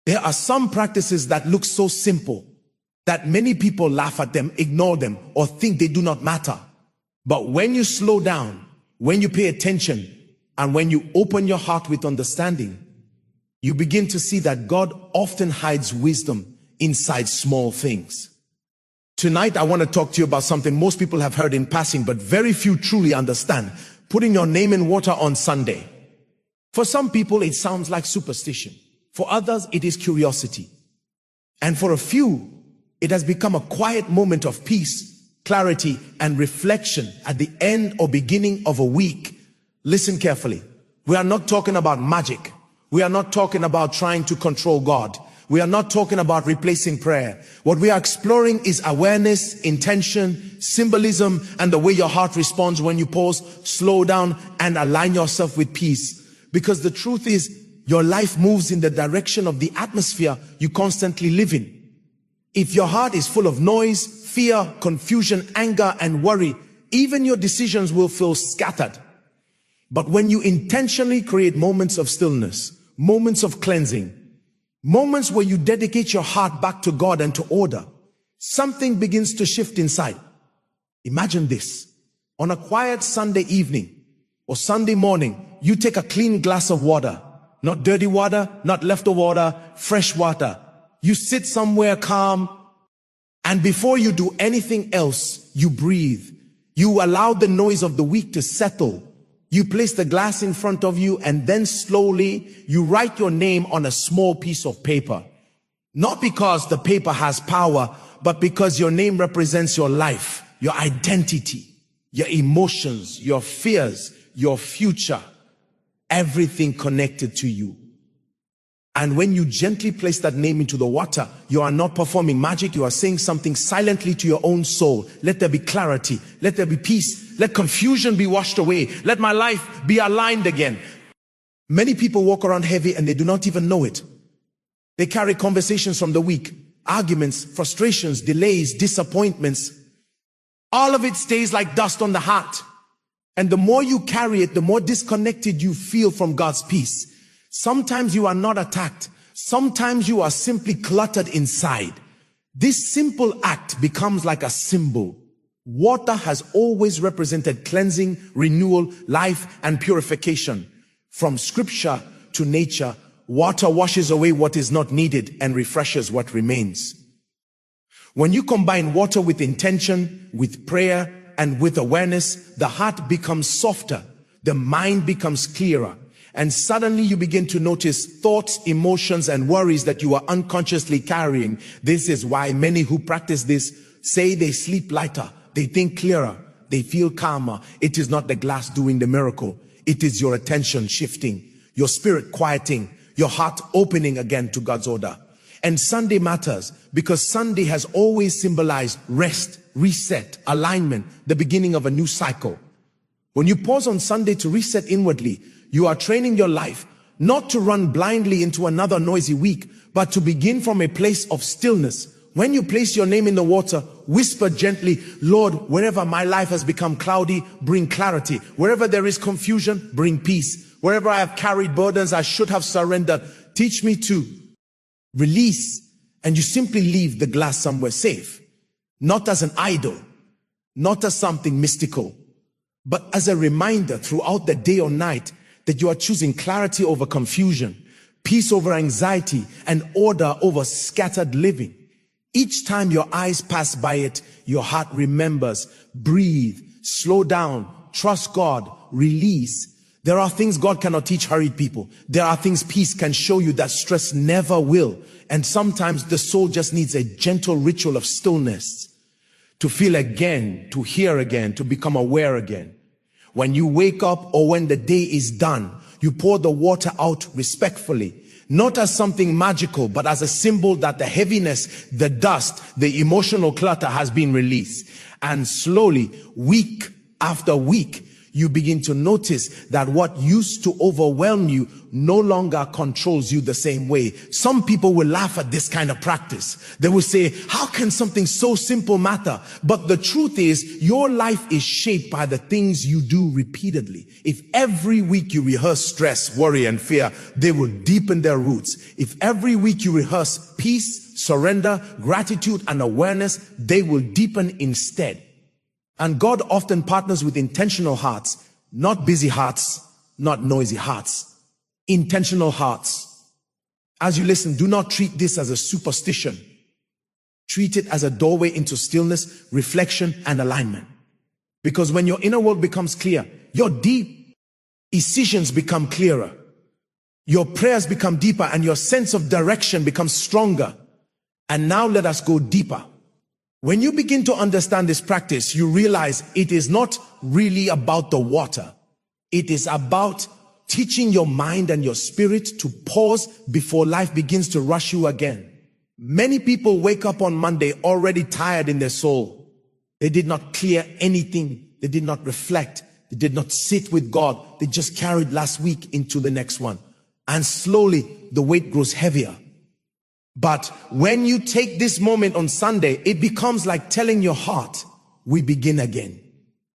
There are some practices that look so simple that many people laugh at them, ignore them, or think they do not matter. But when you slow down, when you pay attention, and when you open your heart with understanding, you begin to see that God often hides wisdom inside small things. Tonight, I want to talk to you about something most people have heard in passing, but very few truly understand. Putting your name in water on Sunday. For some people, it sounds like superstition. For others, it is curiosity. And for a few, it has become a quiet moment of peace, clarity, and reflection at the end or beginning of a week. Listen carefully. We are not talking about magic. We are not talking about trying to control God. We are not talking about replacing prayer. What we are exploring is awareness, intention, symbolism, and the way your heart responds when you pause, slow down, and align yourself with peace. Because the truth is, your life moves in the direction of the atmosphere you constantly live in. If your heart is full of noise, fear, confusion, anger, and worry, even your decisions will feel scattered. But when you intentionally create moments of stillness, moments of cleansing, moments where you dedicate your heart back to God and to order, something begins to shift inside. Imagine this. On a quiet Sunday evening or Sunday morning, you take a clean glass of water, not dirty water, not leftover water, fresh water. You sit somewhere calm, and before you do anything else, you breathe. You allow the noise of the week to settle. You place the glass in front of you, and then slowly you write your name on a small piece of paper. Not because the paper has power, but because your name represents your life, your identity, your emotions, your fears, your future, everything connected to you. And when you gently place that name into the water, you are not performing magic. You are saying something silently to your own soul. Let there be clarity. Let there be peace. Let confusion be washed away. Let my life be aligned again. Many people walk around heavy and they do not even know it. They carry conversations from the week, arguments, frustrations, delays, disappointments. All of it stays like dust on the heart. And the more you carry it, the more disconnected you feel from God's peace. Sometimes you are not attacked. Sometimes you are simply cluttered inside. This simple act becomes like a symbol. Water has always represented cleansing, renewal, life, and purification. From scripture to nature, water washes away what is not needed and refreshes what remains. When you combine water with intention, with prayer, and with awareness, the heart becomes softer, the mind becomes clearer. And suddenly you begin to notice thoughts, emotions, and worries that you are unconsciously carrying. This is why many who practice this say they sleep lighter, they think clearer, they feel calmer. It is not the glass doing the miracle. It is your attention shifting, your spirit quieting, your heart opening again to God's order. And Sunday matters because Sunday has always symbolized rest, reset, alignment, the beginning of a new cycle. When you pause on Sunday to reset inwardly, you are training your life not to run blindly into another noisy week, but to begin from a place of stillness. When you place your name in the water, whisper gently, Lord, wherever my life has become cloudy, bring clarity. Wherever there is confusion, bring peace. Wherever I have carried burdens I should have surrendered, teach me to release. And you simply leave the glass somewhere safe, not as an idol, not as something mystical, but as a reminder throughout the day or night that you are choosing clarity over confusion, peace over anxiety, and order over scattered living. Each time your eyes pass by it, your heart remembers. Breathe, slow down, trust God, release. There are things God cannot teach hurried people. There are things peace can show you that stress never will. And sometimes the soul just needs a gentle ritual of stillness to feel again, to hear again, to become aware again. When you wake up or when the day is done, you pour the water out respectfully, not as something magical, but as a symbol that the heaviness, the dust, the emotional clutter has been released. And slowly, week after week, you begin to notice that what used to overwhelm you no longer controls you the same way. Some people will laugh at this kind of practice. They will say, how can something so simple matter? But the truth is, your life is shaped by the things you do repeatedly. If every week you rehearse stress, worry, and fear, they will deepen their roots. If every week you rehearse peace, surrender, gratitude, and awareness, they will deepen instead. And God often partners with intentional hearts, not busy hearts, not noisy hearts. Intentional hearts. As you listen, do not treat this as a superstition. Treat it as a doorway into stillness, reflection, and alignment. Because when your inner world becomes clear, your deep decisions become clearer. Your prayers become deeper and your sense of direction becomes stronger. And now let us go deeper. When you begin to understand this practice, you realize it is not really about the water. It is about teaching your mind and your spirit to pause before life begins to rush you again. Many people wake up on Monday already tired in their soul. They did not clear anything. They did not reflect. They did not sit with God. They just carried last week into the next one. And slowly the weight grows heavier. But when you take this moment on Sunday, it becomes like telling your heart, we begin again.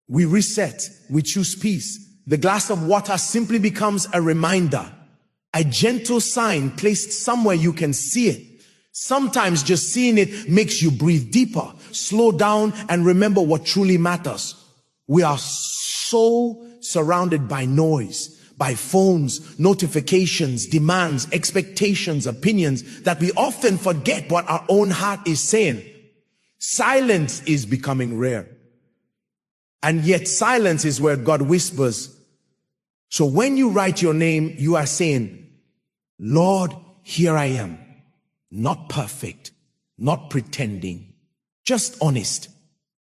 We reset. We choose peace. The glass of water simply becomes a reminder, a gentle sign placed somewhere you can see it. Sometimes just seeing it makes you breathe deeper, slow down, and remember what truly matters. We are so surrounded by noise, by phones, notifications, demands, expectations, opinions, that we often forget what our own heart is saying. Silence is becoming rare. And yet silence is where God whispers. So when you write your name, you are saying, Lord, here I am. Not perfect, not pretending, just honest.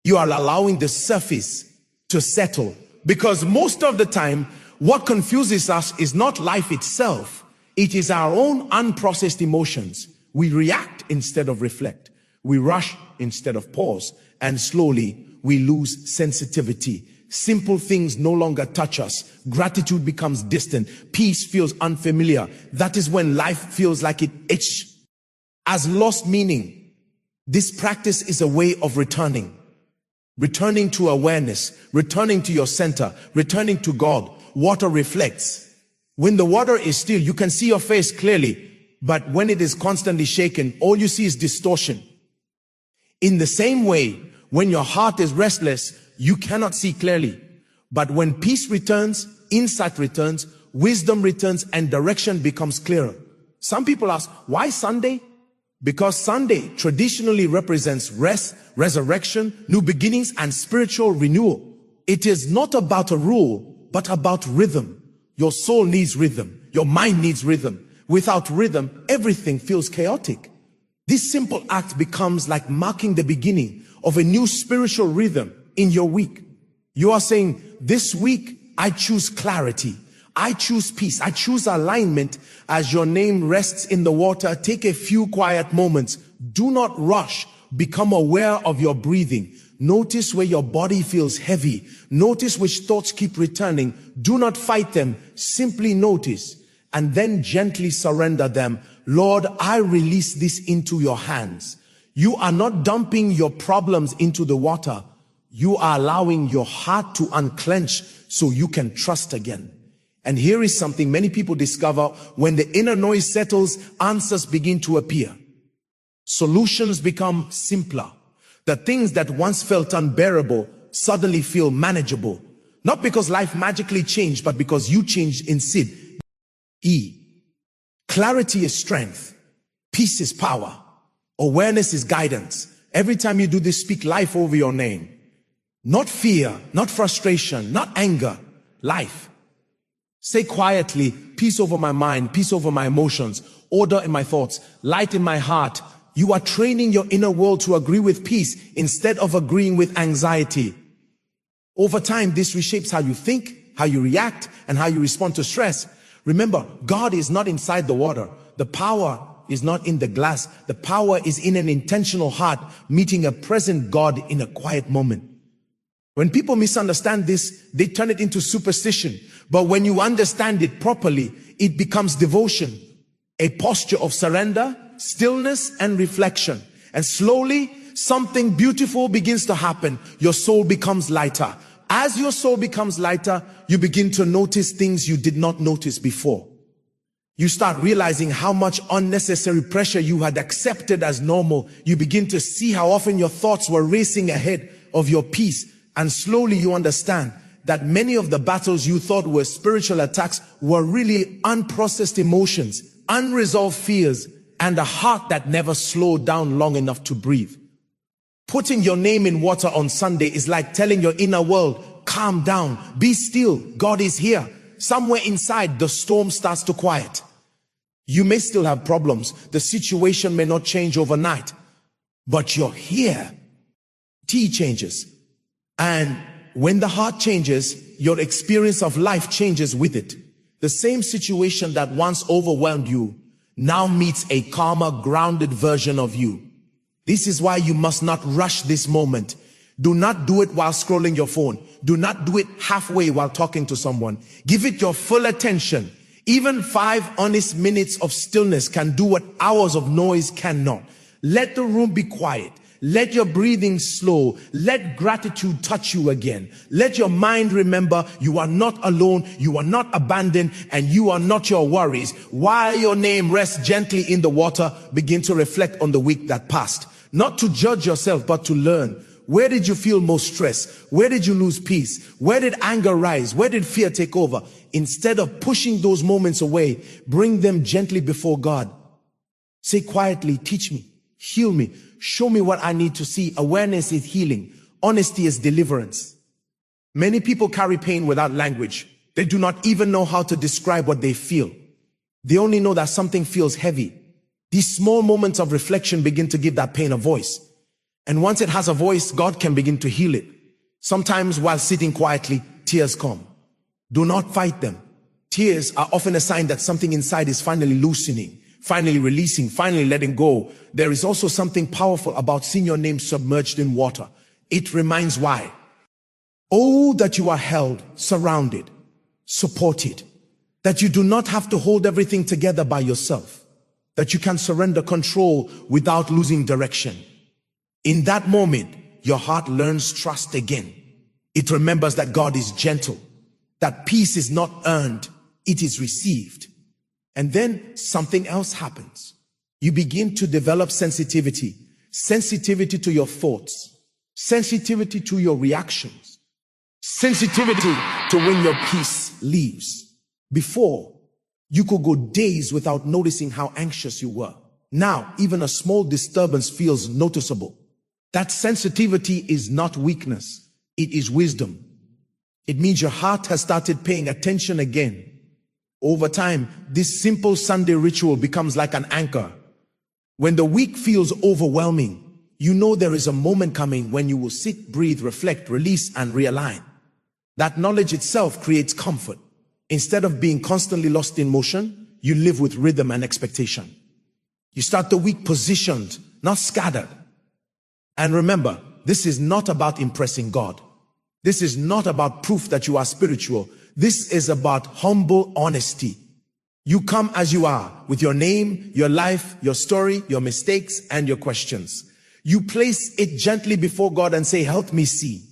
You are allowing the surface to settle. Because most of the time, what confuses us is not life itself. It is our own unprocessed emotions. We react instead of reflect. We rush instead of pause. And slowly we lose sensitivity. Simple things no longer touch us. Gratitude becomes distant. Peace feels unfamiliar. That is when life feels like it has lost meaning. This practice is a way of returning to awareness, returning to your center, returning to God. Water reflects. When the water is still, you can see your face clearly, but when it is constantly shaken, all you see is distortion. In the same way, when your heart is restless, you cannot see clearly. But when peace returns, insight returns, wisdom returns, and direction becomes clearer. Some people ask, why Sunday? Because Sunday traditionally represents rest, resurrection, new beginnings, and spiritual renewal. It is not about a rule, but about rhythm. Your soul needs rhythm. Your mind needs rhythm. Without rhythm, everything feels chaotic. This simple act becomes like marking the beginning of a new spiritual rhythm in your week. You are saying, this week, I choose clarity. I choose peace. I choose alignment. As your name rests in the water, take a few quiet moments. Do not rush. Become aware of your breathing. Notice where your body feels heavy. Notice which thoughts keep returning. Do not fight them. Simply notice and then gently surrender them. Lord, I release this into your hands. You are not dumping your problems into the water. You are allowing your heart to unclench so you can trust again. And here is something many people discover: when the inner noise settles, answers begin to appear. Solutions become simpler. The things that once felt unbearable suddenly feel manageable. Not because life magically changed, but because you changed instead. Clarity is strength. Peace is power. Awareness is guidance. Every time you do this, speak life over your name. Not fear, not frustration, not anger. Life. Say quietly, peace over my mind, peace over my emotions, order in my thoughts, light in my heart. You are training your inner world to agree with peace instead of agreeing with anxiety. Over time, this reshapes how you think, how you react, and how you respond to stress. Remember, God is not inside the water. The power is not in the glass. The power is in an intentional heart, meeting a present God in a quiet moment. When people misunderstand this, they turn it into superstition. But when you understand it properly, it becomes devotion, a posture of surrender, stillness, and reflection. And slowly, something beautiful begins to happen. Your soul becomes lighter. As your soul becomes lighter, you begin to notice things you did not notice before. You start realizing how much unnecessary pressure you had accepted as normal. You begin to see how often your thoughts were racing ahead of your peace. And slowly you understand that many of the battles you thought were spiritual attacks were really unprocessed emotions, unresolved fears, and a heart that never slowed down long enough to breathe. Putting your name in water on Sunday is like telling your inner world, calm down, be still, God is here. Somewhere inside, the storm starts to quiet. You may still have problems. The situation may not change overnight, but you're here. T changes. And when the heart changes, your experience of life changes with it. The same situation that once overwhelmed you now meets a calmer, grounded version of you. This is why you must not rush this moment. Do not do it while scrolling your phone. Do not do it halfway while talking to someone. Give it your full attention. Even 5 honest minutes of stillness can do what hours of noise cannot. Let the room be quiet. Let your breathing slow. Let gratitude touch you again. Let your mind remember you are not alone, you are not abandoned, and you are not your worries. While your name rests gently in the water, begin to reflect on the week that passed. Not to judge yourself, but to learn. Where did you feel most stress? Where did you lose peace? Where did anger rise? Where did fear take over? Instead of pushing those moments away, bring them gently before God. Say quietly, teach me, heal me, show me what I need to see. Awareness is healing. Honesty is deliverance. Many people carry pain without language. They do not even know how to describe what they feel. They only know that something feels heavy. These small moments of reflection begin to give that pain a voice. And once it has a voice, God can begin to heal it. Sometimes while sitting quietly, tears come. Do not fight them. Tears are often a sign that something inside is finally loosening, finally releasing, finally letting go. There is also something powerful about seeing your name submerged in water. It reminds why. Oh, that you are held, surrounded, supported, that you do not have to hold everything together by yourself, that you can surrender control without losing direction. In that moment, your heart learns trust again. It remembers that God is gentle, that peace is not earned, it is received. And then something else happens. You begin to develop sensitivity, sensitivity to your thoughts, sensitivity to your reactions, sensitivity to when your peace leaves. Before, you could go days without noticing how anxious you were. Now, even a small disturbance feels noticeable. That sensitivity is not weakness, it is wisdom. It means your heart has started paying attention again. Over time, this simple Sunday ritual becomes like an anchor. When the week feels overwhelming, you know there is a moment coming when you will sit, breathe, reflect, release, and realign. That knowledge itself creates comfort. Instead of being constantly lost in motion, you live with rhythm and expectation. You start the week positioned, not scattered. And remember, this is not about impressing God. This is not about proof that you are spiritual. This is about humble honesty. You come as you are, with your name, your life, your story, your mistakes, and your questions. You place it gently before God and say, help me see,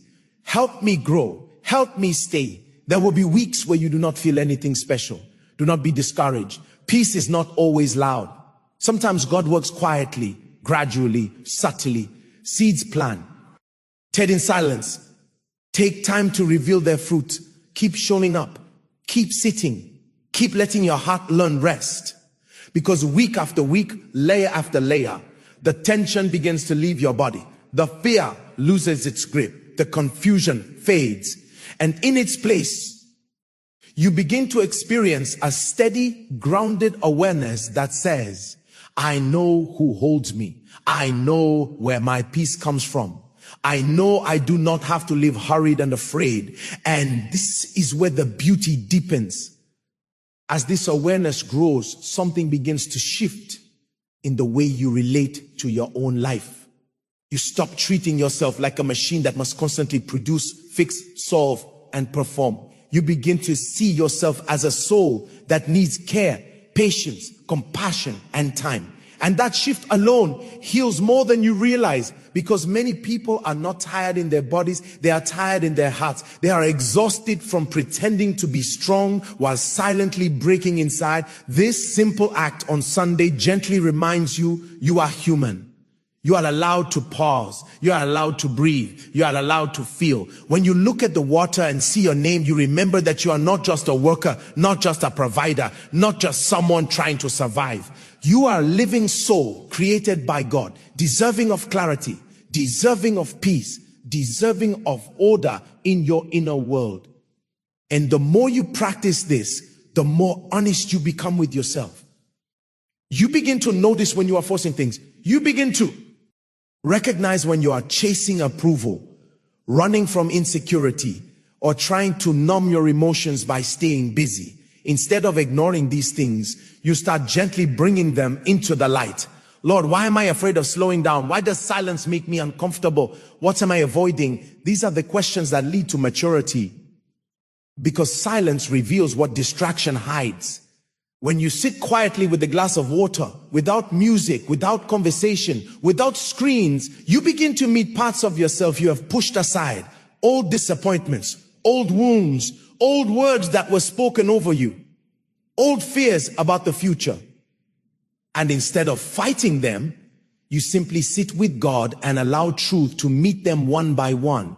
help me grow, help me stay. There will be weeks where you do not feel anything special. Do not be discouraged. Peace is not always loud. Sometimes God works quietly, gradually, subtly. Seeds plant, tend in silence. Take time to reveal their fruit. Keep showing up. Keep sitting. Keep letting your heart learn rest. Because week after week, layer after layer, the tension begins to leave your body. The fear loses its grip. The confusion fades. And in its place, you begin to experience a steady, grounded awareness that says, I know who holds me. I know where my peace comes from. I know I do not have to live hurried and afraid. And this is where the beauty deepens. As this awareness grows, something begins to shift in the way you relate to your own life. You stop treating yourself like a machine that must constantly produce, fix, solve, and perform. You begin to see yourself as a soul that needs care, patience, compassion, and time. And that shift alone heals more than you realize, because many people are not tired in their bodies, they are tired in their hearts. They are exhausted from pretending to be strong while silently breaking inside. This simple act on Sunday gently reminds you, you are human. You are allowed to pause. You are allowed to breathe. You are allowed to feel. When you look at the water and see your name, you remember that you are not just a worker, not just a provider, not just someone trying to survive. You are a living soul created by God, deserving of clarity, deserving of peace, deserving of order in your inner world. And the more you practice this, the more honest you become with yourself. You begin to notice when you are forcing things. You begin to recognize when you are chasing approval, running from insecurity, or trying to numb your emotions by staying busy. Instead of ignoring these things, you start gently bringing them into the light. Lord, why am I afraid of slowing down? Why does silence make me uncomfortable? What am I avoiding? These are the questions that lead to maturity, because silence reveals what distraction hides. When you sit quietly with a glass of water, without music, without conversation, without screens, you begin to meet parts of yourself you have pushed aside. Old disappointments, old wounds, old words that were spoken over you, old fears about the future. And instead of fighting them, you simply sit with God and allow truth to meet them one by one.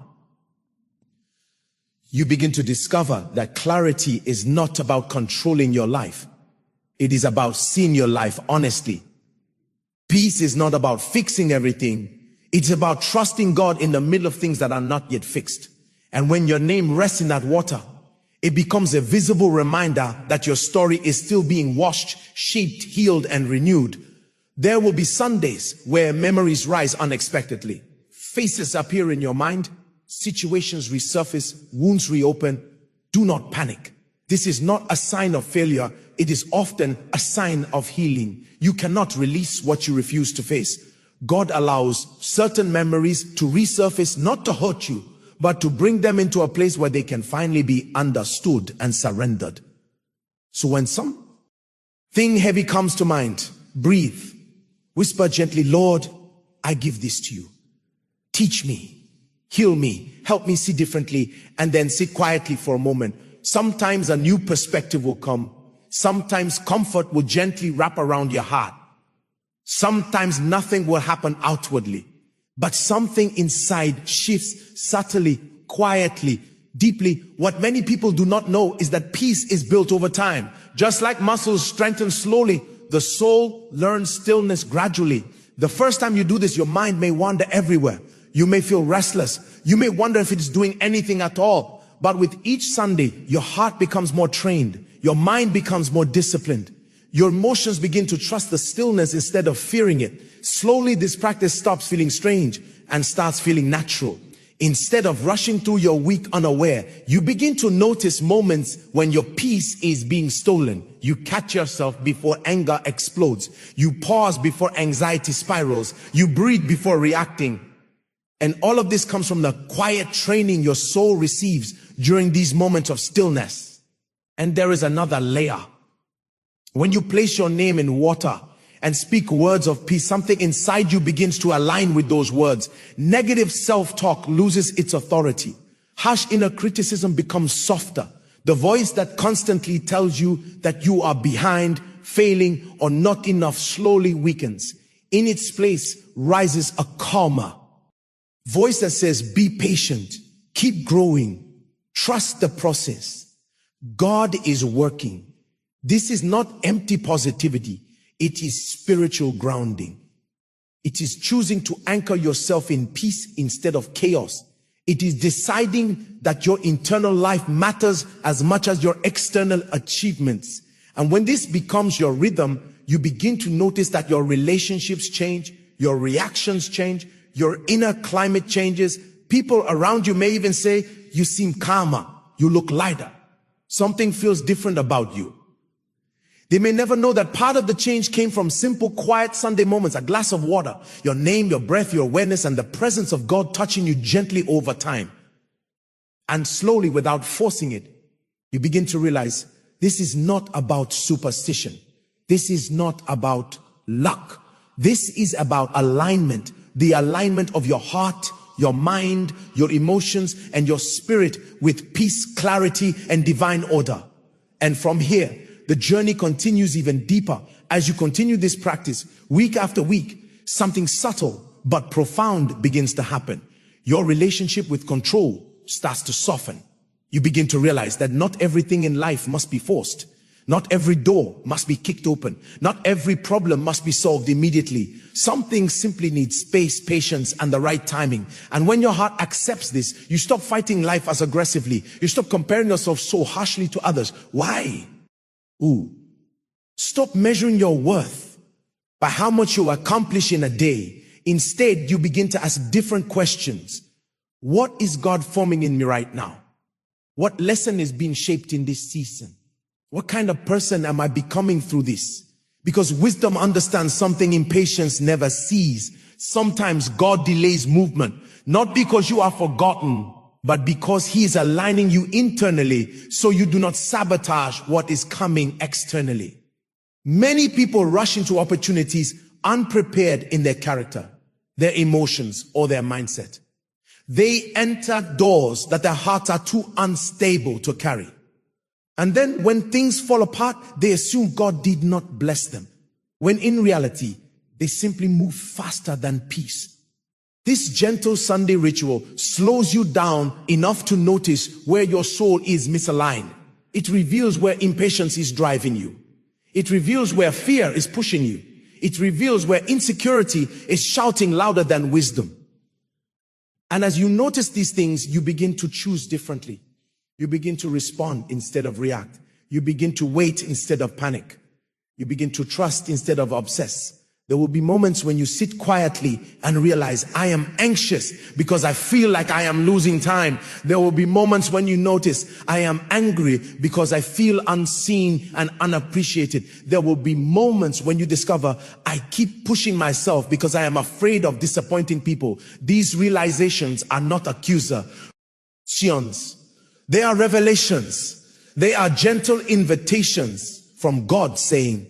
You begin to discover that clarity is not about controlling your life. It is about seeing your life honestly. Peace is not about fixing everything. It's about trusting God in the middle of things that are not yet fixed. And when your name rests in that water, it becomes a visible reminder that your story is still being washed, shaped, healed, and renewed. There will be Sundays where memories rise unexpectedly. Faces appear in your mind, situations resurface, wounds reopen. Do not panic. This is not a sign of failure. It is often a sign of healing. You cannot release what you refuse to face. God allows certain memories to resurface, not to hurt you, but to bring them into a place where they can finally be understood and surrendered. So when something heavy comes to mind, breathe. Whisper gently, Lord, I give this to you. Teach me, heal me, help me see differently, and then sit quietly for a moment. Sometimes a new perspective will come. Sometimes comfort will gently wrap around your heart. Sometimes nothing will happen outwardly, but something inside shifts subtly, quietly, deeply. What many people do not know is that peace is built over time. Just like muscles strengthen slowly, the soul learns stillness gradually. The first time you do this, your mind may wander everywhere. You may feel restless. You may wonder if it's doing anything at all. But with each Sunday, your heart becomes more trained. Your mind becomes more disciplined. Your emotions begin to trust the stillness instead of fearing it. Slowly, this practice stops feeling strange and starts feeling natural. Instead of rushing through your week unaware, you begin to notice moments when your peace is being stolen. You catch yourself before anger explodes. You pause before anxiety spirals. You breathe before reacting. And all of this comes from the quiet training your soul receives during these moments of stillness. And there is another layer. When you place your name in water and speak words of peace, something inside you begins to align with those words. Negative self-talk loses its authority. Harsh inner criticism becomes softer. The voice that constantly tells you that you are behind, failing, or not enough slowly weakens. In its place rises a calmer voice that says, be patient, keep growing, trust the process. God is working. This is not empty positivity. It is spiritual grounding. It is choosing to anchor yourself in peace instead of chaos. It is deciding that your internal life matters as much as your external achievements. And when this becomes your rhythm, you begin to notice that your relationships change, your reactions change, your inner climate changes. People around you may even say, you seem calmer, you look lighter. Something feels different about you. They may never know that part of the change came from simple, quiet Sunday moments, a glass of water, your name, your breath, your awareness, and the presence of God touching you gently over time. And slowly, without forcing it, you begin to realize this is not about superstition. This is not about luck. This is about alignment, the alignment of your heart, your mind, your emotions, and your spirit with peace, clarity, and divine order. And from here, the journey continues even deeper. As you continue this practice, week after week, something subtle but profound begins to happen. Your relationship with control starts to soften. You begin to realize that not everything in life must be forced. Not every door must be kicked open. Not every problem must be solved immediately. Some things simply need space, patience, and the right timing. And when your heart accepts this, you stop fighting life as aggressively. You stop comparing yourself so harshly to others. Why? Stop measuring your worth by how much you accomplish in a day. Instead, you begin to ask different questions. What is God forming in me right now? What lesson is being shaped in this season? What kind of person am I becoming through this? Because wisdom understands something impatience never sees. Sometimes God delays movement, not because you are forgotten, but because he is aligning you internally so you do not sabotage what is coming externally. Many people rush into opportunities unprepared in their character, their emotions, or their mindset. They enter doors that their hearts are too unstable to carry. And then when things fall apart, they assume God did not bless them, when in reality, they simply move faster than peace. This gentle Sunday ritual slows you down enough to notice where your soul is misaligned. It reveals where impatience is driving you. It reveals where fear is pushing you. It reveals where insecurity is shouting louder than wisdom. And as you notice these things, you begin to choose differently. You begin to respond instead of react. You begin to wait instead of panic. You begin to trust instead of obsess. There will be moments when you sit quietly and realize, I am anxious because I feel like I am losing time. There will be moments when you notice, I am angry because I feel unseen and unappreciated. There will be moments when you discover, I keep pushing myself because I am afraid of disappointing people. These realizations are not accusations. They are revelations. They are gentle invitations from God saying,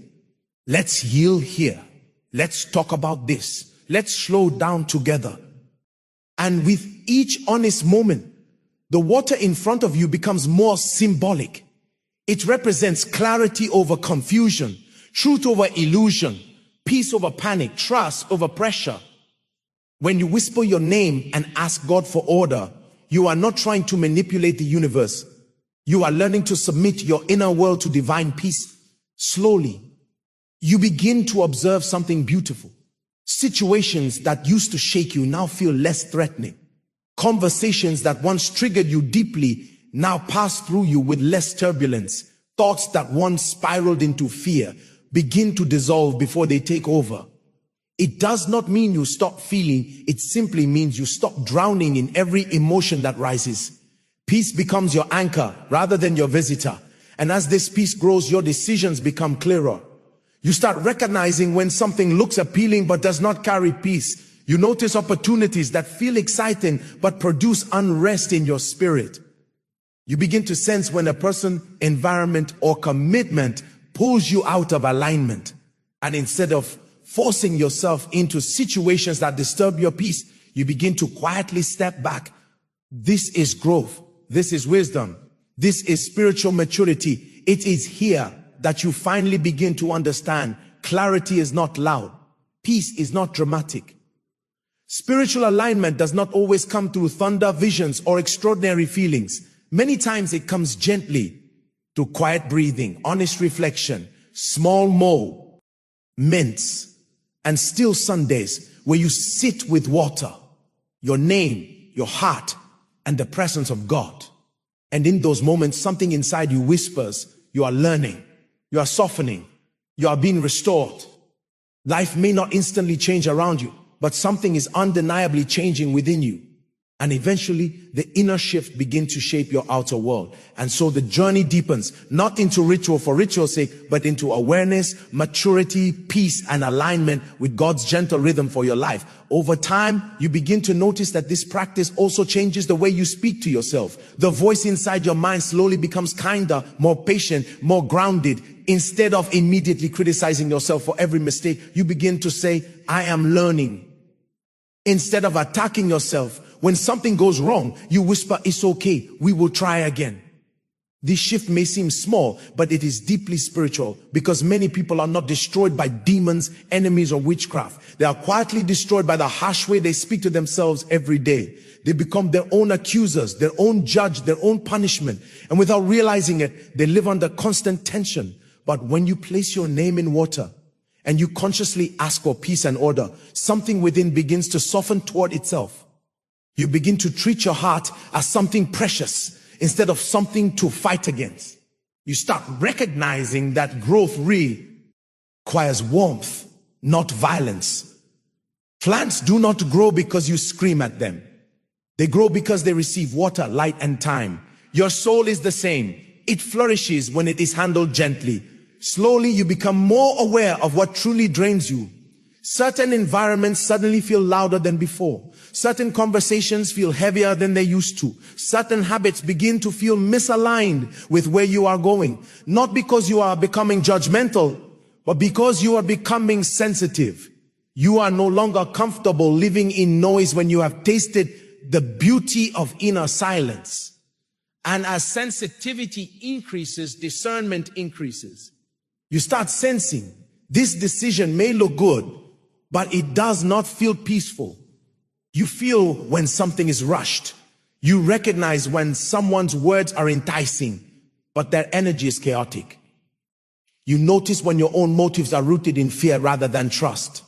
let's heal here. Let's talk about this. Let's slow down together. And with each honest moment, the water in front of you becomes more symbolic. It represents clarity over confusion, truth over illusion, peace over panic, trust over pressure. When you whisper your name and ask God for order, you are not trying to manipulate the universe. You are learning to submit your inner world to divine peace. Slowly, you begin to observe something beautiful. Situations that used to shake you now feel less threatening. Conversations that once triggered you deeply now pass through you with less turbulence. Thoughts that once spiraled into fear begin to dissolve before they take over. It does not mean you stop feeling. It simply means you stop drowning in every emotion that rises. Peace becomes your anchor rather than your visitor. And as this peace grows, your decisions become clearer. You start recognizing when something looks appealing but does not carry peace. You notice opportunities that feel exciting but produce unrest in your spirit. You begin to sense when a person, environment, or commitment pulls you out of alignment. And instead of forcing yourself into situations that disturb your peace, you begin to quietly step back. This is growth. This is wisdom. This is spiritual maturity. It is here that you finally begin to understand clarity is not loud. Peace is not dramatic. Spiritual alignment does not always come through thunder, visions, or extraordinary feelings. Many times it comes gently through quiet breathing, honest reflection, small moments, and still Sundays where you sit with water, your name, your heart, and the presence of God. And in those moments, something inside you whispers, you are learning. You are softening. You are being restored. Life may not instantly change around you, but something is undeniably changing within you. And eventually, the inner shift begins to shape your outer world. And so the journey deepens, not into ritual for ritual's sake, but into awareness, maturity, peace, and alignment with God's gentle rhythm for your life. Over time, you begin to notice that this practice also changes the way you speak to yourself. The voice inside your mind slowly becomes kinder, more patient, more grounded. Instead of immediately criticizing yourself for every mistake, you begin to say, I am learning. Instead of attacking yourself, when something goes wrong, you whisper, it's okay, we will try again. This shift may seem small, but it is deeply spiritual, because many people are not destroyed by demons, enemies, or witchcraft. They are quietly destroyed by the harsh way they speak to themselves every day. They become their own accusers, their own judge, their own punishment. And without realizing it, they live under constant tension. But when you place your name in water, and you consciously ask for peace and order, something within begins to soften toward itself. You begin to treat your heart as something precious instead of something to fight against. You start recognizing that growth requires warmth, not violence. Plants do not grow because you scream at them. They grow because they receive water, light, and time. Your soul is the same. It flourishes when it is handled gently. Slowly, you become more aware of what truly drains you. Certain environments suddenly feel louder than before. Certain conversations feel heavier than they used to. Certain habits begin to feel misaligned with where you are going. Not because you are becoming judgmental, but because you are becoming sensitive. You are no longer comfortable living in noise when you have tasted the beauty of inner silence. And as sensitivity increases, discernment increases. You start sensing this decision may look good, but it does not feel peaceful. You feel when something is rushed. You recognize when someone's words are enticing, but their energy is chaotic. You notice when your own motives are rooted in fear rather than trust.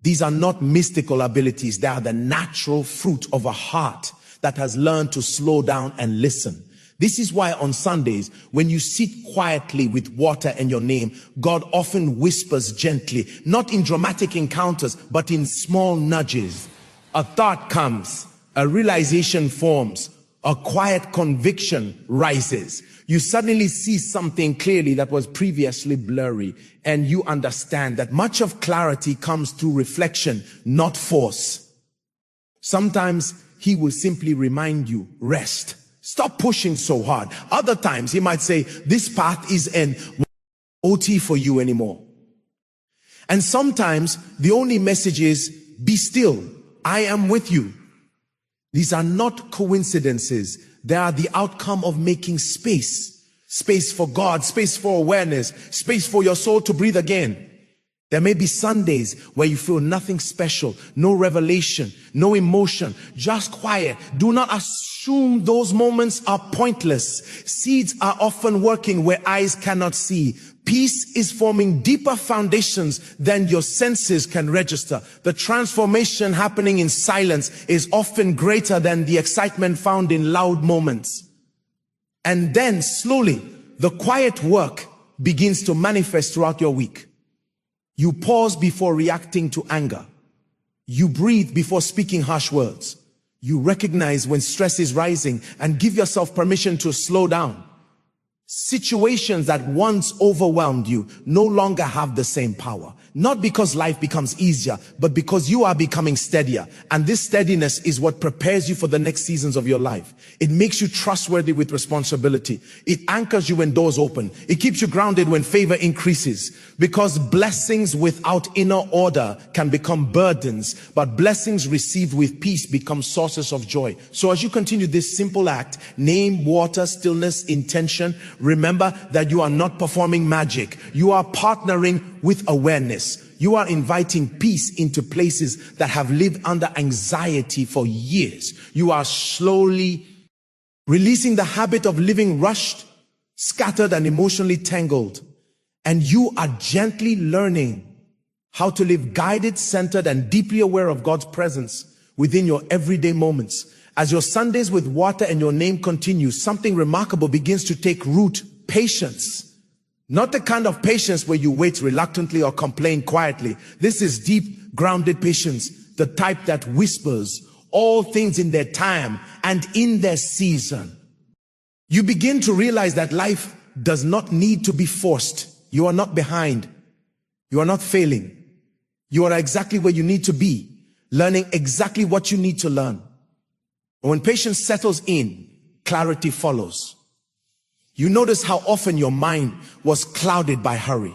These are not mystical abilities. They are the natural fruit of a heart that has learned to slow down and listen. This is why on Sundays, when you sit quietly with water and your name, God often whispers gently, not in dramatic encounters, but in small nudges. A thought comes, a realization forms, a quiet conviction rises. You suddenly see something clearly that was previously blurry, and you understand that much of clarity comes through reflection, not force. Sometimes he will simply remind you, rest. Stop pushing so hard. Other times he might say, this path is an OT for you anymore. And sometimes the only message is, be still. I am with you. These are not coincidences. They are the outcome of making space. Space for God, space for awareness, space for your soul to breathe again. There may be Sundays where you feel nothing special, no revelation, no emotion, just quiet. Do not assume those moments are pointless. Seeds are often working where eyes cannot see. Peace is forming deeper foundations than your senses can register. The transformation happening in silence is often greater than the excitement found in loud moments. And then slowly, the quiet work begins to manifest throughout your week. You pause before reacting to anger. You breathe before speaking harsh words. You recognize when stress is rising and give yourself permission to slow down. Situations that once overwhelmed you no longer have the same power. Not because life becomes easier, but because you are becoming steadier. And this steadiness is what prepares you for the next seasons of your life. It makes you trustworthy with responsibility. It anchors you when doors open. It keeps you grounded when favor increases. Because blessings without inner order can become burdens, but blessings received with peace become sources of joy. So as you continue this simple act, name, water, stillness, intention, remember that you are not performing magic. You are partnering with awareness. You are inviting peace into places that have lived under anxiety for years. You are slowly releasing the habit of living rushed, scattered, and emotionally tangled. And you are gently learning how to live guided, centered, and deeply aware of God's presence within your everyday moments. As your Sundays with water and your name continue, something remarkable begins to take root. Patience. Not the kind of patience where you wait reluctantly or complain quietly. This is deep, grounded patience, the type that whispers, all things in their time and in their season. You begin to realize that life does not need to be forced. You are not behind. You are not failing. You are exactly where you need to be, learning exactly what you need to learn. And when patience settles in, clarity follows. You notice how often your mind was clouded by hurry.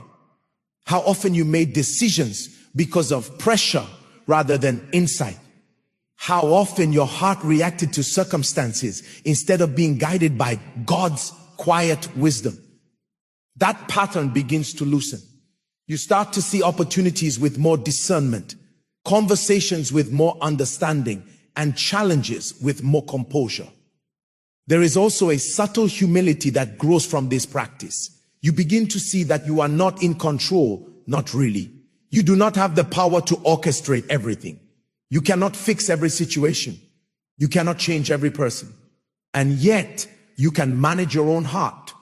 How often you made decisions because of pressure rather than insight. How often your heart reacted to circumstances instead of being guided by God's quiet wisdom. That pattern begins to loosen. You start to see opportunities with more discernment, conversations with more understanding, and challenges with more composure. There is also a subtle humility that grows from this practice. You begin to see that you are not in control, not really. You do not have the power to orchestrate everything. You cannot fix every situation. You cannot change every person. And yet, you can manage your own heart.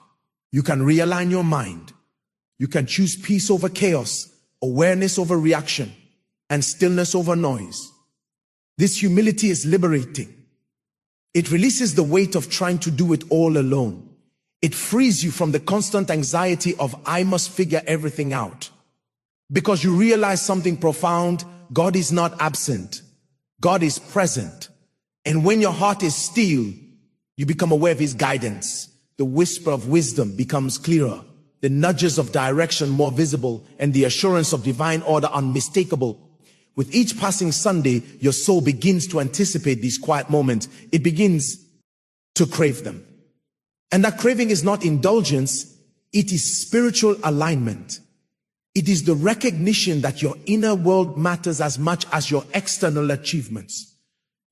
You can realign your mind. You can choose peace over chaos, awareness over reaction, and stillness over noise. This humility is liberating. It releases the weight of trying to do it all alone. It frees you from the constant anxiety of I must figure everything out. Because you realize something profound: God is not absent. God is present. And when your heart is still, you become aware of his guidance. The whisper of wisdom becomes clearer, the nudges of direction more visible, and the assurance of divine order unmistakable. With each passing Sunday, your soul begins to anticipate these quiet moments. It begins to crave them. And that craving is not indulgence, it is spiritual alignment. It is the recognition that your inner world matters as much as your external achievements.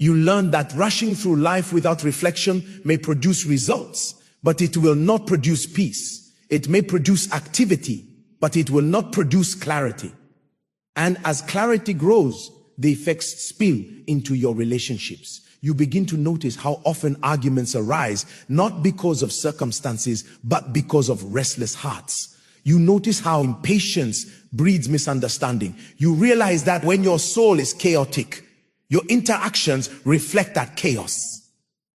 You learn that rushing through life without reflection may produce results, but it will not produce peace. It may produce activity, but it will not produce clarity. And as clarity grows, the effects spill into your relationships. You begin to notice how often arguments arise, not because of circumstances, but because of restless hearts. You notice how impatience breeds misunderstanding. You realize that when your soul is chaotic, your interactions reflect that chaos.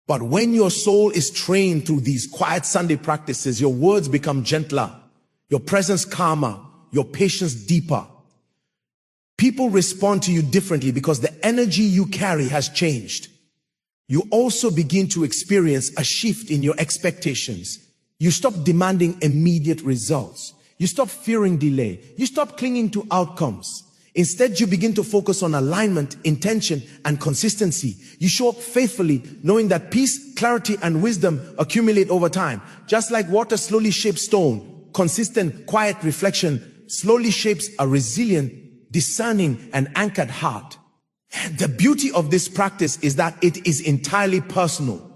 But when your soul is trained through these quiet Sunday practices, your words become gentler, your presence calmer, your patience deeper. People respond to you differently because the energy you carry has changed. You also begin to experience a shift in your expectations. You stop demanding immediate results. You stop fearing delay. You stop clinging to outcomes. Instead, you begin to focus on alignment, intention, and consistency. You show up faithfully, knowing that peace, clarity, and wisdom accumulate over time. Just like water slowly shapes stone, consistent, quiet reflection slowly shapes a resilient, discerning, and anchored heart. The beauty of this practice is that it is entirely personal.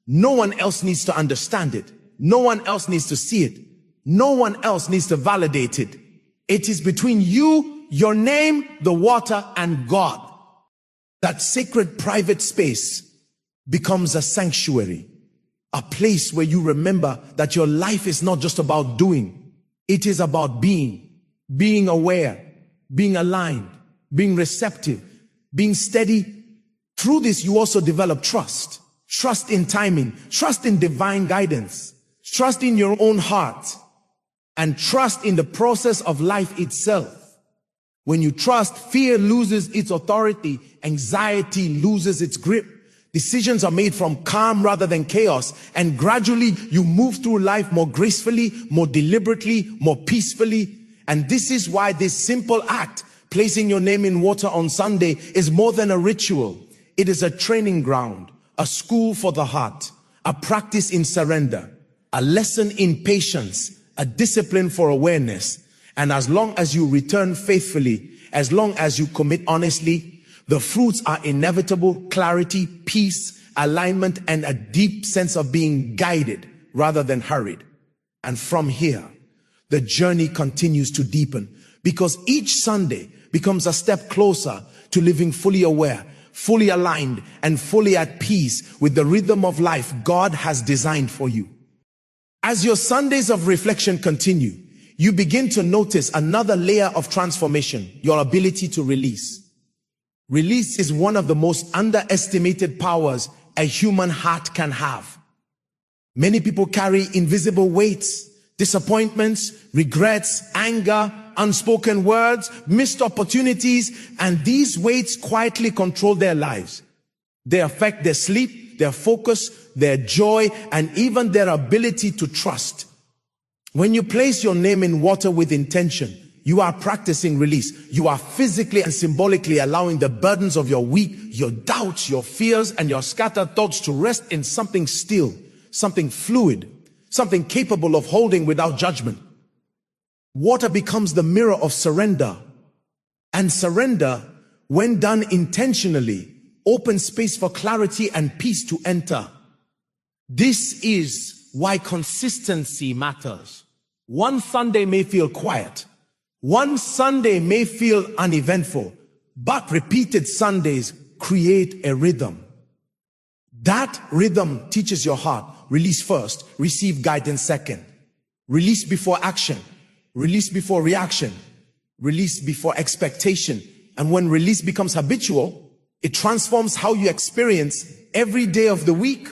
No one else needs to understand it. No one else needs to see it. No one else needs to validate it. It is between you, your name, the water, and God. That sacred private space becomes a sanctuary, a place where you remember that your life is not just about doing. It is about being aware, being aligned, being receptive, being steady. Through this, you also develop trust. Trust in timing, trust in divine guidance, trust in your own heart, and trust in the process of life itself. When you trust, fear loses its authority, anxiety loses its grip. Decisions are made from calm rather than chaos, and gradually you move through life more gracefully, more deliberately, more peacefully. And this is why this simple act, placing your name in water on Sunday, is more than a ritual. It is a training ground, a school for the heart, a practice in surrender, a lesson in patience, a discipline for awareness. And as long as you return faithfully, as long as you commit honestly, the fruits are inevitable: clarity, peace, alignment, and a deep sense of being guided rather than hurried. And from here, the journey continues to deepen, because each Sunday becomes a step closer to living fully aware, fully aligned, and fully at peace with the rhythm of life God has designed for you. As your Sundays of reflection continue, you begin to notice another layer of transformation: your ability to release. Release is one of the most underestimated powers a human heart can have. Many people carry invisible weights, disappointments, regrets, anger, unspoken words, missed opportunities, and these weights quietly control their lives. They affect their sleep, their focus, their joy, and even their ability to trust. When you place your name in water with intention, you are practicing release. You are physically and symbolically allowing the burdens of your week, your doubts, your fears, and your scattered thoughts to rest in something still, something fluid, something capable of holding without judgment. Water becomes the mirror of surrender. And surrender, when done intentionally, opens space for clarity and peace to enter. This is why consistency matters. One Sunday may feel quiet. One Sunday may feel uneventful, but repeated Sundays create a rhythm. That rhythm teaches your heart, release first, receive guidance second. Release before action, release before reaction, release before expectation. And when release becomes habitual, it transforms how you experience every day of the week.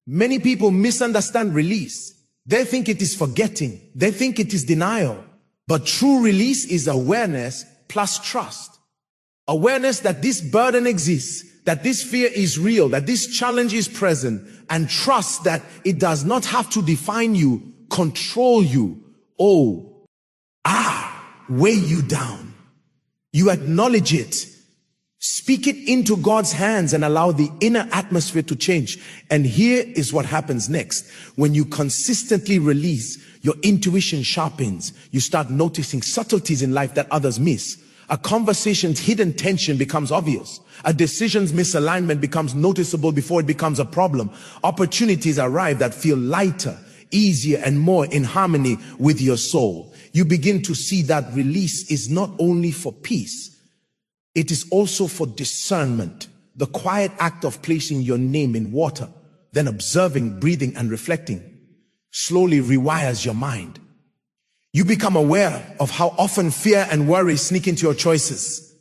Many people misunderstand release. They think it is forgetting. They think it is denial. But true release is awareness plus trust. Awareness that this burden exists, that this fear is real, that this challenge is present, and trust that it does not have to define you, control you, weigh you down. You acknowledge it. Speak it into God's hands and allow the inner atmosphere to change. And here is what happens next. When you consistently release, your intuition sharpens. You start noticing subtleties in life that others miss. A conversation's hidden tension becomes obvious. A decision's misalignment becomes noticeable before it becomes a problem. Opportunities arrive that feel lighter, easier, and more in harmony with your soul. You begin to see that release is not only for peace, it is also for discernment. The quiet act of placing your name in water, then observing, breathing, and reflecting slowly rewires your mind. You become aware of how often fear and worry sneak into your choices.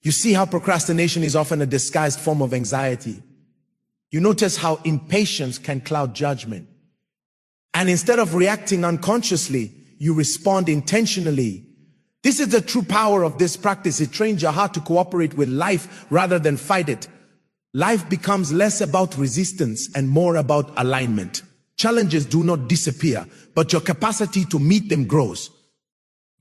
You see how procrastination is often a disguised form of anxiety. You notice how impatience can cloud judgment. And instead of reacting unconsciously, you respond intentionally. This is the true power of this practice. It trains your heart to cooperate with life rather than fight it. Life becomes less about resistance and more about alignment. Challenges do not disappear, but your capacity to meet them grows.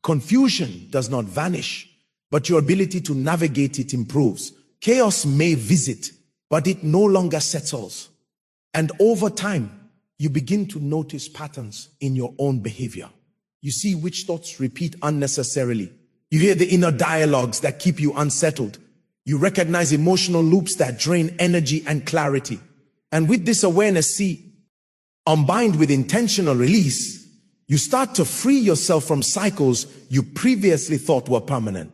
Confusion does not vanish, but your ability to navigate it improves. Chaos may visit, but it no longer settles. And over time, you begin to notice patterns in your own behavior. You see which thoughts repeat unnecessarily. You hear the inner dialogues that keep you unsettled. You recognize emotional loops that drain energy and clarity. And with this awareness, combined with intentional release, you start to free yourself from cycles you previously thought were permanent.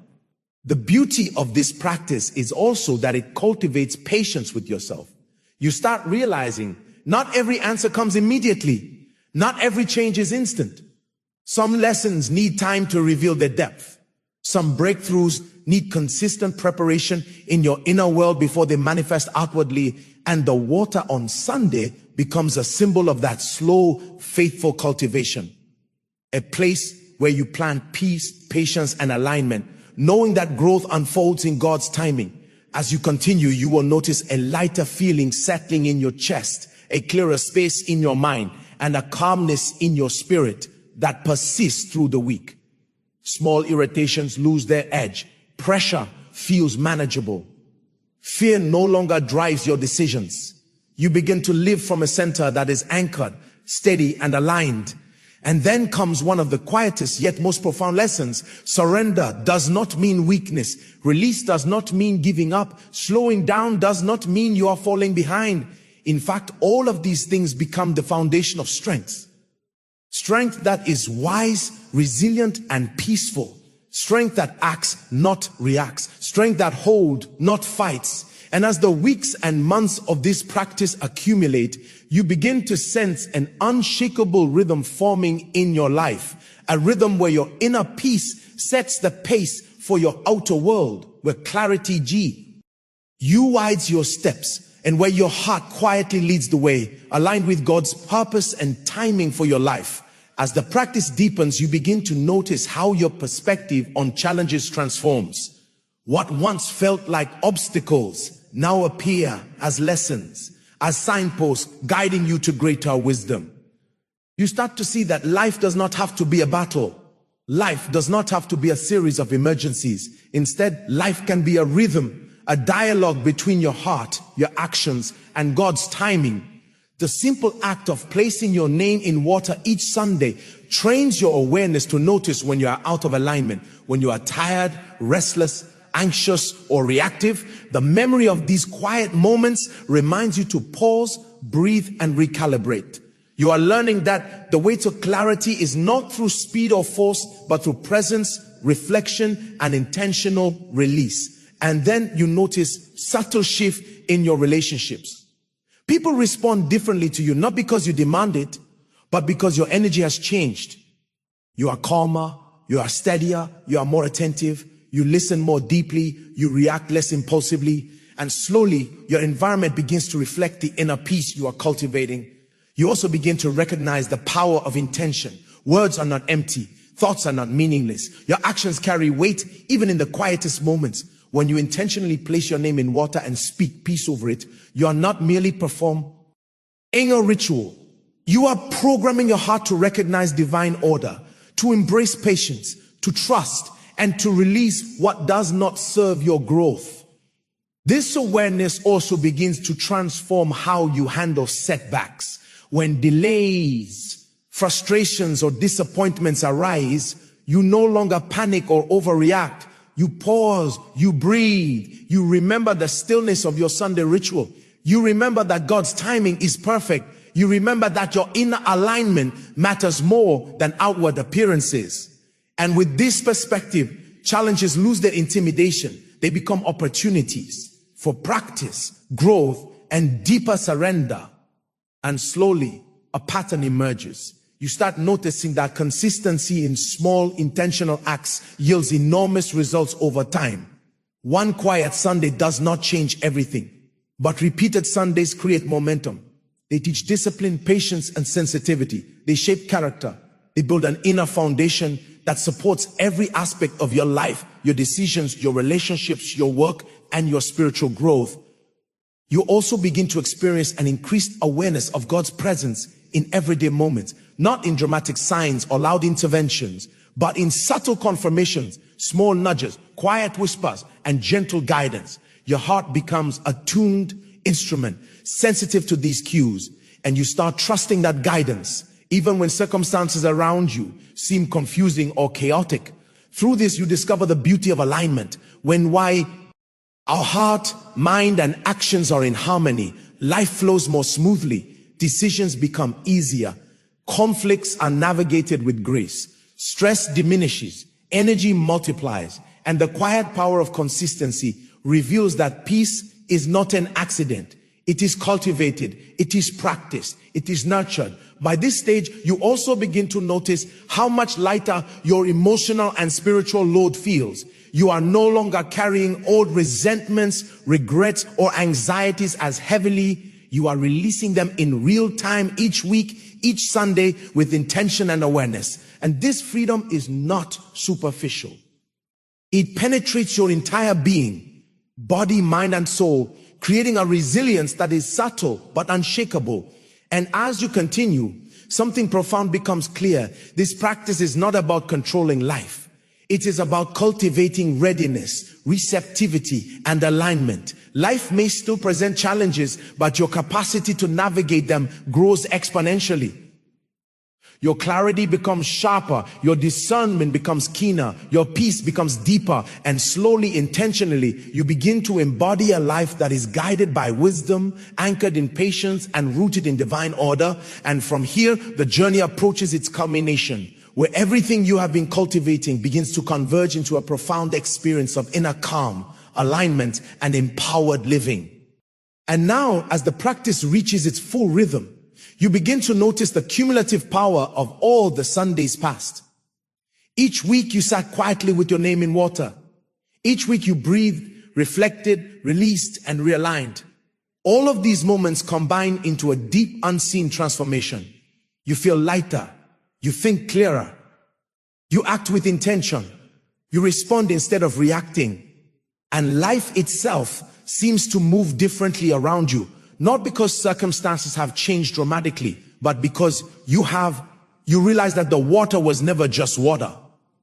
The beauty of this practice is also that it cultivates patience with yourself. You start realizing not every answer comes immediately. Not every change is instant. Some lessons need time to reveal their depth. Some breakthroughs need consistent preparation in your inner world before they manifest outwardly. And the water on Sunday becomes a symbol of that slow, faithful cultivation. A place where you plant peace, patience, and alignment, knowing that growth unfolds in God's timing. As you continue, you will notice a lighter feeling settling in your chest, a clearer space in your mind, and a calmness in your spirit that persists through the week. Small irritations lose their edge. Pressure feels manageable. Fear no longer drives your decisions. You begin to live from a center that is anchored, steady, and aligned. And then comes one of the quietest yet most profound lessons. Surrender does not mean weakness. Release does not mean giving up. Slowing down does not mean you are falling behind. In fact, all of these things become the foundation of strength. Strength that is wise, resilient, and peaceful. Strength that acts, not reacts. Strength that holds, not fights. And as the weeks and months of this practice accumulate, you begin to sense an unshakable rhythm forming in your life. A rhythm where your inner peace sets the pace for your outer world, where clarity You guide your steps, and where your heart quietly leads the way, aligned with God's purpose and timing for your life. As the practice deepens, you begin to notice how your perspective on challenges transforms. What once felt like obstacles now appear as lessons, as signposts guiding you to greater wisdom. You start to see that life does not have to be a battle. Life does not have to be a series of emergencies. Instead, life can be a rhythm, a dialogue between your heart, your actions, and God's timing. The simple act of placing your name in water each Sunday trains your awareness to notice when you are out of alignment, when you are tired, restless, anxious, or reactive. The memory of these quiet moments reminds you to pause, breathe, and recalibrate. You are learning that the way to clarity is not through speed or force, but through presence, reflection, and intentional release. And then you notice subtle shift in your relationships. People respond differently to you, not because you demand it, but because your energy has changed. You are calmer, you are steadier, you are more attentive, you listen more deeply, you react less impulsively, and slowly your environment begins to reflect the inner peace you are cultivating. You also begin to recognize the power of intention. Words are not empty. Thoughts are not meaningless. Your actions carry weight even in the quietest moments. When you intentionally place your name in water and speak peace over it, you are not merely performing a ritual. You are programming your heart to recognize divine order, to embrace patience, to trust, and to release what does not serve your growth. This awareness also begins to transform how you handle setbacks. When delays, frustrations, or disappointments arise, you no longer panic or overreact. You pause, you breathe, you remember the stillness of your Sunday ritual. You remember that God's timing is perfect. You remember that your inner alignment matters more than outward appearances. And with this perspective, challenges lose their intimidation. They become opportunities for practice, growth, and deeper surrender. And slowly, a pattern emerges. You start noticing that consistency in small, intentional acts yields enormous results over time. One quiet Sunday does not change everything, but repeated Sundays create momentum. They teach discipline, patience, and sensitivity. They shape character. They build an inner foundation that supports every aspect of your life, your decisions, your relationships, your work, and your spiritual growth. You also begin to experience an increased awareness of God's presence in everyday moments, not in dramatic signs or loud interventions, but in subtle confirmations, small nudges, quiet whispers, and gentle guidance. Your heart becomes a tuned instrument, sensitive to these cues, and you start trusting that guidance, even when circumstances around you seem confusing or chaotic. Through this, you discover the beauty of alignment, when our heart, mind, and actions are in harmony, life flows more smoothly, decisions become easier, conflicts are navigated with grace, stress diminishes, energy multiplies, and the quiet power of consistency reveals that peace is not an accident. It is cultivated, it is practiced, it is nurtured. By this stage, you also begin to notice how much lighter your emotional and spiritual load feels. You are no longer carrying old resentments, regrets, or anxieties as heavily. You are releasing them in real time each week, each Sunday, with intention and awareness. And this freedom is not superficial. It penetrates your entire being, body, mind, and soul, creating a resilience that is subtle but unshakable. And as you continue, something profound becomes clear. This practice is not about controlling life. It is about cultivating readiness, receptivity, and alignment. Life may still present challenges, but your capacity to navigate them grows exponentially. Your clarity becomes sharper, your discernment becomes keener, your peace becomes deeper, and slowly, intentionally, you begin to embody a life that is guided by wisdom, anchored in patience, and rooted in divine order. And from here, the journey approaches its culmination, where everything you have been cultivating begins to converge into a profound experience of inner calm, alignment, and empowered living. And now, as the practice reaches its full rhythm, you begin to notice the cumulative power of all the Sundays past. Each week you sat quietly with your name in water. Each week you breathed reflected, released, and realigned. All of these moments combine into a deep, unseen transformation. You feel lighter. You think clearer. You act with intention. You respond instead of reacting. And life itself seems to move differently around you. Not because circumstances have changed dramatically, but because you realize that the water was never just water.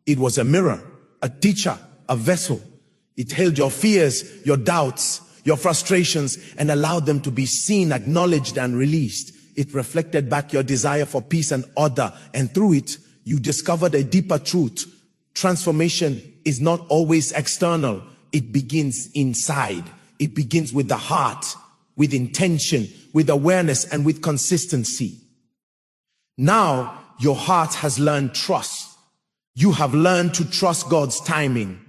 It was a mirror, a teacher, a vessel. It held your fears, your doubts, your frustrations, and allowed them to be seen, acknowledged, and released. It reflected back your desire for peace and order, and through it, you discovered a deeper truth. Transformation is not always external. It begins inside. It begins with the heart, with intention, with awareness, and with consistency. Now, your heart has learned trust. You have learned to trust God's timing.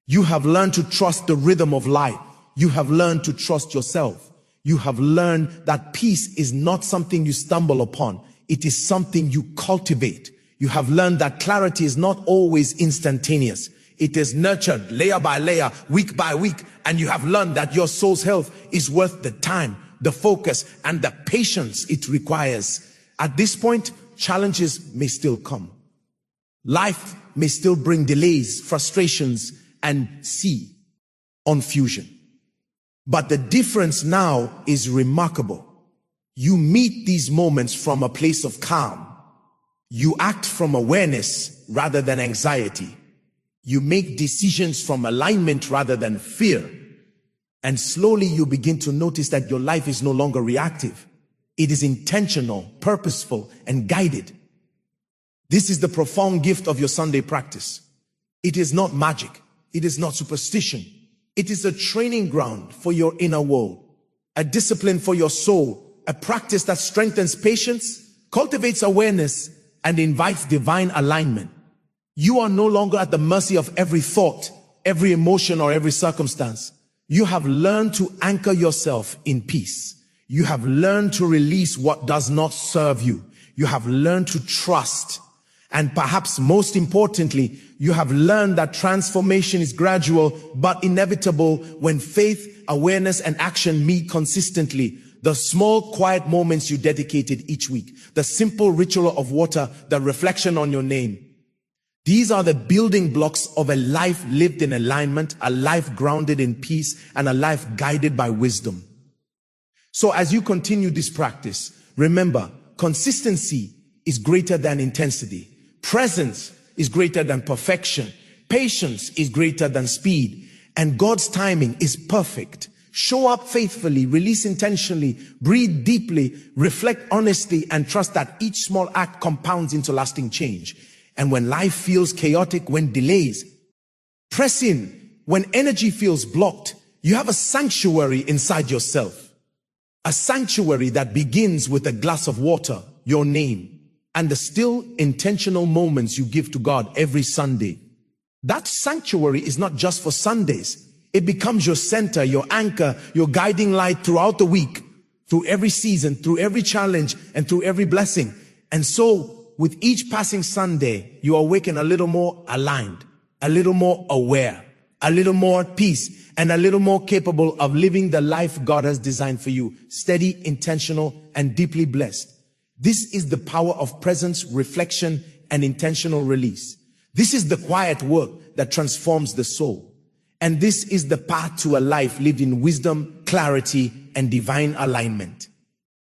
You have learned to trust the rhythm of life. You have learned to trust yourself. You have learned that peace is not something you stumble upon. It is something you cultivate. You have learned that clarity is not always instantaneous. It is nurtured layer by layer, week by week. And you have learned that your soul's health is worth the time, the focus, and the patience it requires. At this point, challenges may still come. Life may still bring delays, frustrations, and confusion. But the difference now is remarkable. You meet these moments from a place of calm. You act from awareness rather than anxiety. You make decisions from alignment rather than fear. And slowly you begin to notice that your life is no longer reactive. It is intentional, purposeful, and guided. This is the profound gift of your Sunday practice. It is not magic. It is not superstition. It is a training ground for your inner world, a discipline for your soul, a practice that strengthens patience, cultivates awareness, and invites divine alignment. You are no longer at the mercy of every thought, every emotion, or every circumstance. You have learned to anchor yourself in peace. You have learned to release what does not serve you. You have learned to trust. And perhaps most importantly, you have learned that transformation is gradual but inevitable when faith, awareness, and action meet consistently. The small, quiet moments you dedicated each week, the simple ritual of water, the reflection on your name. These are the building blocks of a life lived in alignment, a life grounded in peace, and a life guided by wisdom. So as you continue this practice, remember, consistency is greater than intensity. Presence is greater than perfection. Patience is greater than speed. And God's timing is perfect. Show up faithfully, release intentionally, breathe deeply, reflect honestly, and trust that each small act compounds into lasting change. And when life feels chaotic, when delays, press in. When energy feels blocked, you have a sanctuary inside yourself. A sanctuary that begins with a glass of water, your name, and the still intentional moments you give to God every Sunday. That sanctuary is not just for Sundays. It becomes your center, your anchor, your guiding light throughout the week, through every season, through every challenge, and through every blessing. And so, with each passing Sunday, you awaken a little more aligned, a little more aware, a little more at peace, and a little more capable of living the life God has designed for you, steady, intentional, and deeply blessed. This is the power of presence, reflection, and intentional release. This is the quiet work that transforms the soul. And this is the path to a life lived in wisdom, clarity, and divine alignment.